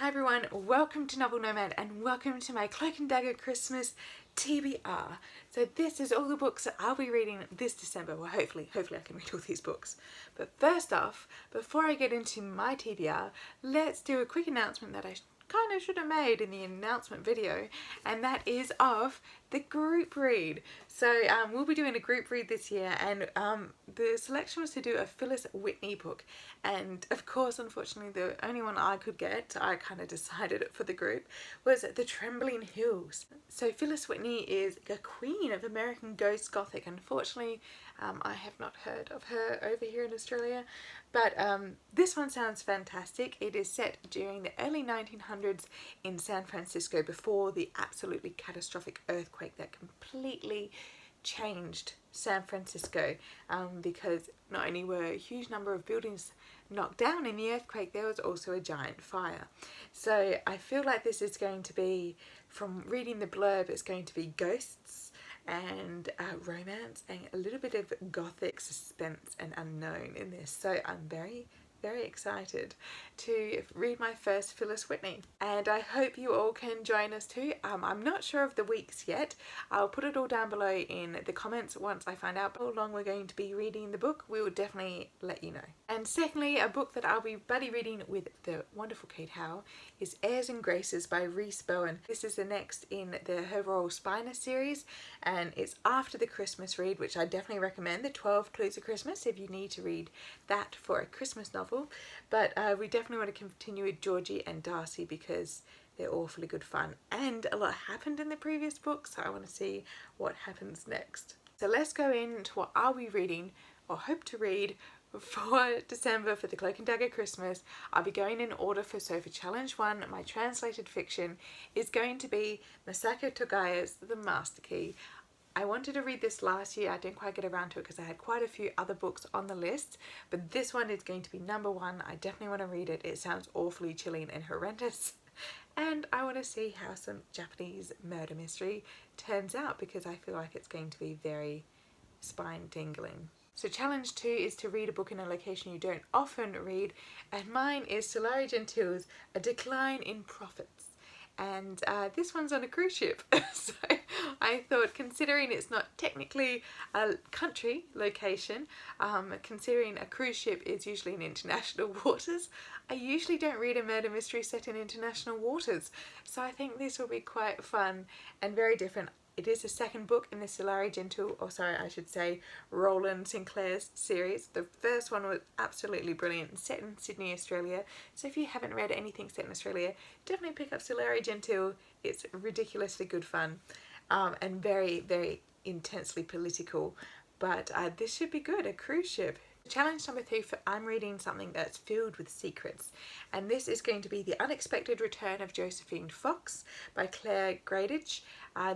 Hi everyone, welcome to Novel Nomad and welcome to my Cloak and Dagger Christmas TBR. So this is all the books that I'll be reading this December. Well, hopefully I can read all these books. But first off, before I get into my TBR, let's do a quick announcement that I kind of should have made in the announcement video, and that is of the group read. So we'll be doing a group read this year, and the selection was to do a Phyllis Whitney book, and of course unfortunately the only one I could get, I kind of decided it for the group, was The Trembling Hills. So Phyllis Whitney is a queen of American ghost gothic. Unfortunately I have not heard of her over here in Australia, but this one sounds fantastic. It is set during the early 1900s in San Francisco, before the absolutely catastrophic earthquake that completely changed San Francisco, because not only were a huge number of buildings knocked down in the earthquake, there was also a giant fire. So I feel like this is going to be, from reading the blurb, it's going to be ghosts and romance and a little bit of gothic suspense and unknown in this. So I'm very excited to read my first Phyllis Whitney, and I hope you all can join us too. I'm not sure of the weeks yet. I'll put it all down below in the comments once I find out how long we're going to be reading the book. We will definitely let you know. And secondly, a book that I'll be buddy reading with the wonderful Kate Howe is Airs and Graces by Rhys Bowen. This is the next in the Her Royal Spiner series, and it's after the Christmas read, which I definitely recommend, the 12 Clues of Christmas, if you need to read that for a Christmas novel. But we definitely want to continue with Georgie and Darcy because they're awfully good fun, and a lot happened in the previous book, so I want to see what happens next. So let's go into what I'll be reading, or hope to read, for December for the Cloak and Dagger Christmas. I'll be going in order. For Challenge 1, my translated fiction is going to be The Circuit of Gaius, The Master Key. I wanted to read this last year. I didn't quite get around to it because I had quite a few other books on the list, but this one is going to be number one. I definitely want to read it. It sounds awfully chilling and horrendous, and I want to see how some Japanese murder mystery turns out, because I feel like it's going to be very spine tingling. So challenge 2 is to read a book in a location you don't often read, and mine is Sulari Gentile's A Decline in Profits. And this one's on a cruise ship. So I thought, considering it's not technically a country location, considering a cruise ship is usually in international waters, I usually don't read a murder mystery set in international waters. So I think this will be quite fun and very different. It is the second book in the Sulari Gentile, or sorry, I should say Roland Sinclair's series. The first one was absolutely brilliant, set in Sydney, Australia. So if you haven't read anything set in Australia, definitely pick up Sulari Gentile. It's ridiculously good fun, and very intensely political. But this should be good, a cruise ship. Challenge number 3, I'm reading something that's filled with secrets, and this is going to be The Unexpected Return of Josephine Fox by Claire Gradich.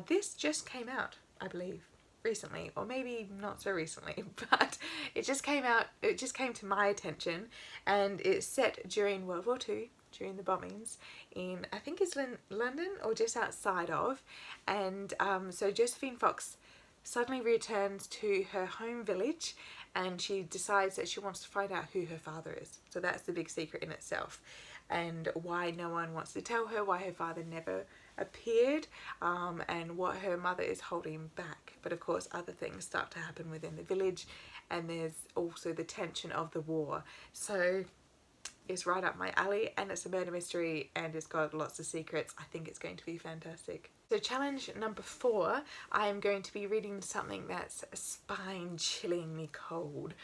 This just came out, I believe, recently, or maybe not so recently, but it just came out, it just came to my attention, and it's set during World War II, during the bombings in, I think it's London or just outside of, and so Josephine Fox suddenly returns to her home village, and she decides that she wants to find out who her father is. So that's the big secret in itself, and why no one wants to tell her, why her father never appeared, and what her mother is holding back. But of course other things start to happen within the village, and there's also the tension of the war. So it's right up my alley, and it's a murder mystery, and it's got lots of secrets. I think it's going to be fantastic. So challenge number 4, I am going to be reading something that's spine-chillingly cold,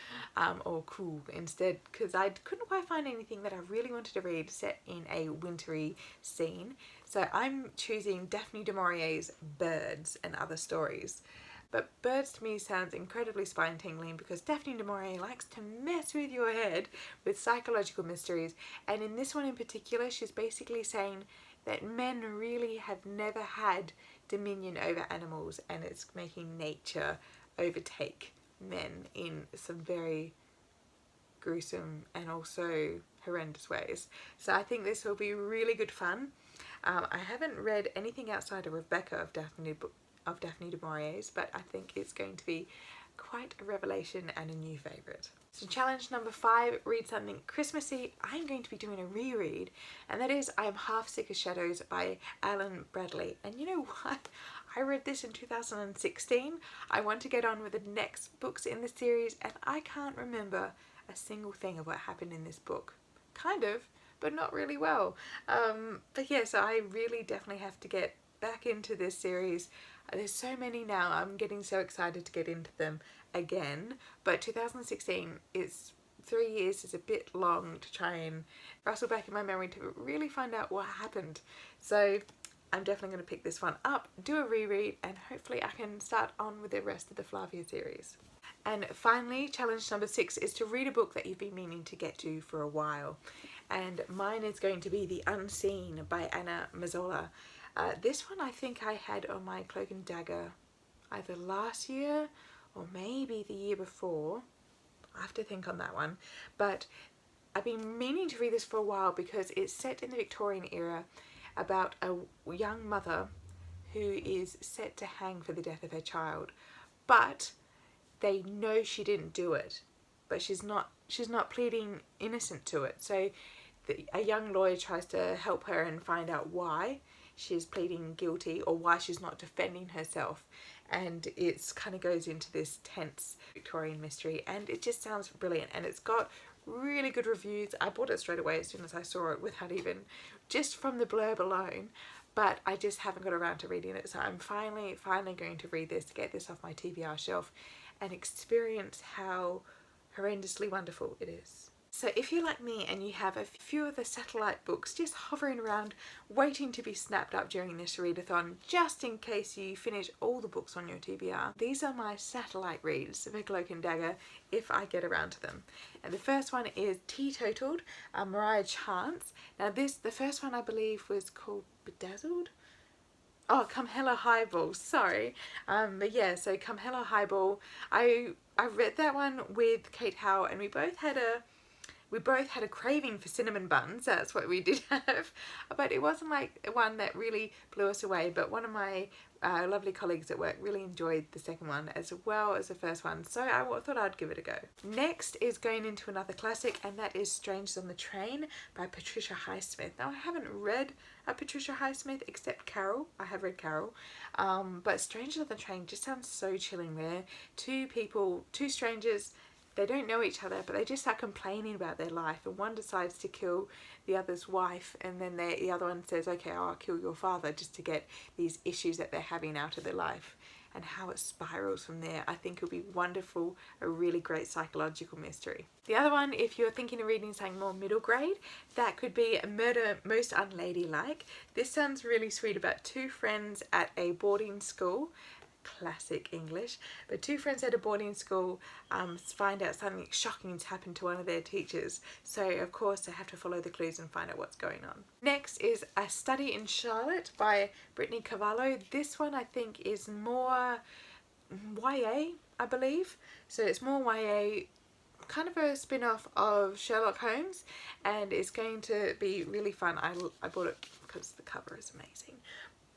or cool instead, because I couldn't quite find anything that I really wanted to read set in a wintry scene. So I'm choosing Daphne du Maurier's Birds and Other Stories. But Birds to me sounds incredibly spine-tingling, because Daphne du Maurier likes to mess with your head with psychological mysteries, and in this one in particular she's basically saying that men really have never had dominion over animals, and it's making nature overtake men in some very gruesome and also horrendous ways. So I think this will be really good fun. I haven't read anything outside of Rebecca of Daphne du Maurier's, but I think it's going to be quite a revelation and a new favourite. So challenge number 5, read something Christmassy. I'm going to be doing a reread, and that is I Am Half Sick of Shadows by Alan Bradley. And you know what? I read this in 2016. I want to get on with the next books in the series, and I can't remember a single thing of what happened in this book. Kind of, but not really well. But yeah, so I really definitely have to get back into this series. There's so many now, I'm getting so excited to get into them again, but 2016 is 3 years is a bit long to try and rustle back in my memory to really find out what happened. So I'm definitely going to pick this one up, do a reread, and hopefully I can start on with the rest of the Flavia series. And finally, challenge number 6 is to read a book that you've been meaning to get to for a while. And mine is going to be The Unseen by Anna Mazzola. This one I think I had on my Cloak and Dagger either last year or maybe the year before. I have to think on that one. But I've been meaning to read this for a while because it's set in the Victorian era about a young mother who is set to hang for the death of her child. But they know she didn't do it. But she's not pleading innocent to it. So a young lawyer tries to help her and find out why she's pleading guilty or why she's not defending herself, and it's kind of goes into this tense Victorian mystery, and it just sounds brilliant, and it's got really good reviews. I bought it straight away as soon as I saw it without even, just from the blurb alone, but I just haven't got around to reading it, so I'm finally going to read this, get this off my TBR shelf and experience how horrendously wonderful it is. So if you're like me and you have a few of the satellite books just hovering around waiting to be snapped up during this readathon, just in case you finish all the books on your TBR, these are my satellite reads for Cloak and Dagger if I get around to them. And the first one is Teetotaled, Mirage Chance. Now the first one I believe was called Bedazzled? Oh, Come Hella Highball, sorry. But yeah, so Come Hella Highball, I read that one with Kate Howe, and we both had a craving for cinnamon buns. That's what we did have, but it wasn't like one that really blew us away. But one of my lovely colleagues at work really enjoyed the second one as well as the first one, so I thought I'd give it a go. Next is going into another classic, and that is Strangers on the Train by Patricia Highsmith. Now I haven't read a Patricia Highsmith except Carol. I have read Carol, but Strangers on the Train just sounds so chilling. There, two strangers. They don't know each other, but they just start complaining about their life, and one decides to kill the other's wife, and then the other one says, okay, I'll kill your father, just to get these issues that they're having out of their life, and how it spirals from there. I think it'll be wonderful, a really great psychological mystery. The other one, if you're thinking of reading something more middle grade, that could be Murder Most Unladylike. This sounds really sweet, about two friends at a boarding school. Classic English, but two friends at a boarding school find out something shocking has happened to one of their teachers, so of course they have to follow the clues and find out what's going on. Next is A Study in Charlotte by Brittany Cavallo. This one I think is more YA, I believe, so it's more YA, kind of a spin-off of Sherlock Holmes, and it's going to be really fun. I bought it because the cover is amazing.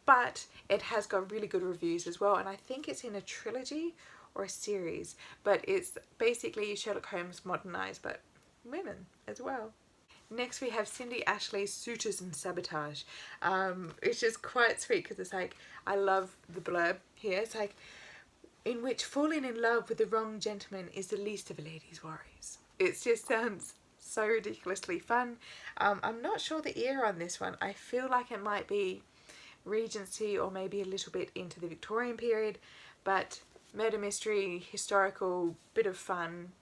But it has got really good reviews as well, and I think it's in a trilogy or a series, but it's basically Sherlock Holmes modernised, but women as well. Next we have Cindy Ashley's Suitors and Sabotage, which is quite sweet because it's like, I love the blurb here, it's like, in which falling in love with the wrong gentleman is the least of a lady's worries. It just sounds so ridiculously fun. I'm not sure the era on this one. I feel like it might be Regency or maybe a little bit into the Victorian period, but murder mystery, historical, bit of fun.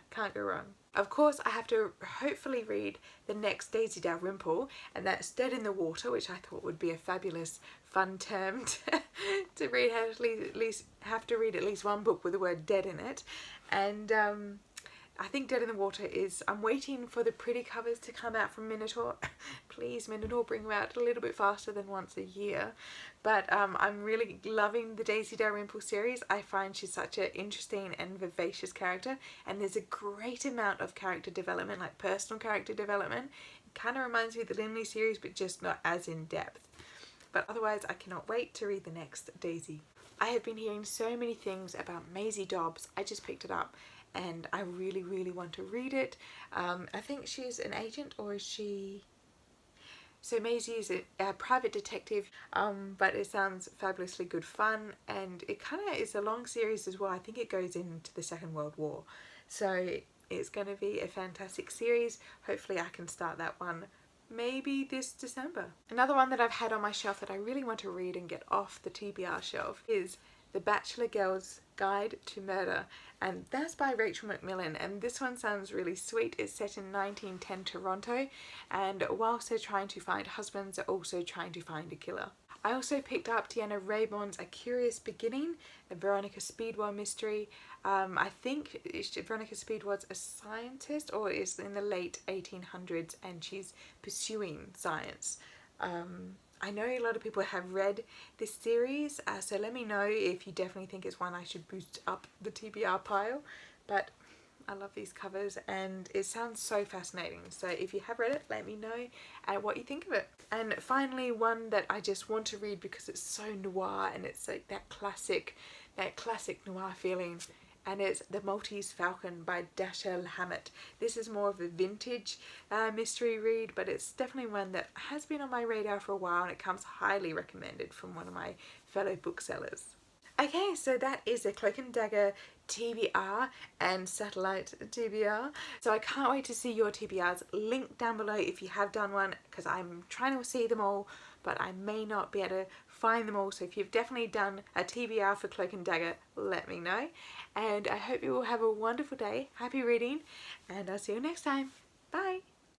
Can't go wrong. Of course I have to hopefully read the next Daisy Dalrymple, and that's Dead in the Water, which I thought would be a fabulous fun term to read. Have to read at least one book with the word dead in it, and I think Dead in the Water is, I'm waiting for the pretty covers to come out from Minotaur. Please, Minotaur, bring them out a little bit faster than once a year. But I'm really loving the Daisy Dalrymple series. I find she's such an interesting and vivacious character, and there's a great amount of character development, like personal character development. It kind of reminds me of the Limley series, but just not as in depth. But otherwise, I cannot wait to read the next Daisy. I have been hearing so many things about Maisie Dobbs. I just picked it up and I really, really want to read it. I think she's an agent, or is she... So Maisie is a private detective, but it sounds fabulously good fun, and it kind of is a long series as well. I think it goes into the Second World War. So it's going to be a fantastic series. Hopefully I can start that one maybe this December. Another one that I've had on my shelf that I really want to read and get off the TBR shelf is The Bachelor Girl's Guide to Murder, and that's by Rachel Macmillan, and this one sounds really sweet. It's set in 1910 Toronto, and whilst they're trying to find husbands, they're also trying to find a killer. I also picked up Deanna Raybon's A Curious Beginning, a Veronica Speedwell mystery. I think Veronica Speedwell's a scientist, or is in the late 1800s, and she's pursuing science. I know a lot of people have read this series, so let me know if you definitely think it's one I should boost up the TBR pile. But I love these covers and it sounds so fascinating. So if you have read it, let me know what you think of it. And finally, one that I just want to read because it's so noir and it's like that classic noir feeling. And it's The Maltese Falcon by Dashiell Hammett. This is more of a vintage mystery read, but it's definitely one that has been on my radar for a while, and it comes highly recommended from one of my fellow booksellers. Okay, so that is a Cloak and Dagger TBR and Satellite TBR. So I can't wait to see your TBRs. Link down below if you have done one, because I'm trying to see them all, but I may not be able to find them all. So if you've definitely done a TBR for Cloak and Dagger, let me know. And I hope you all have a wonderful day. Happy reading, and I'll see you next time. Bye!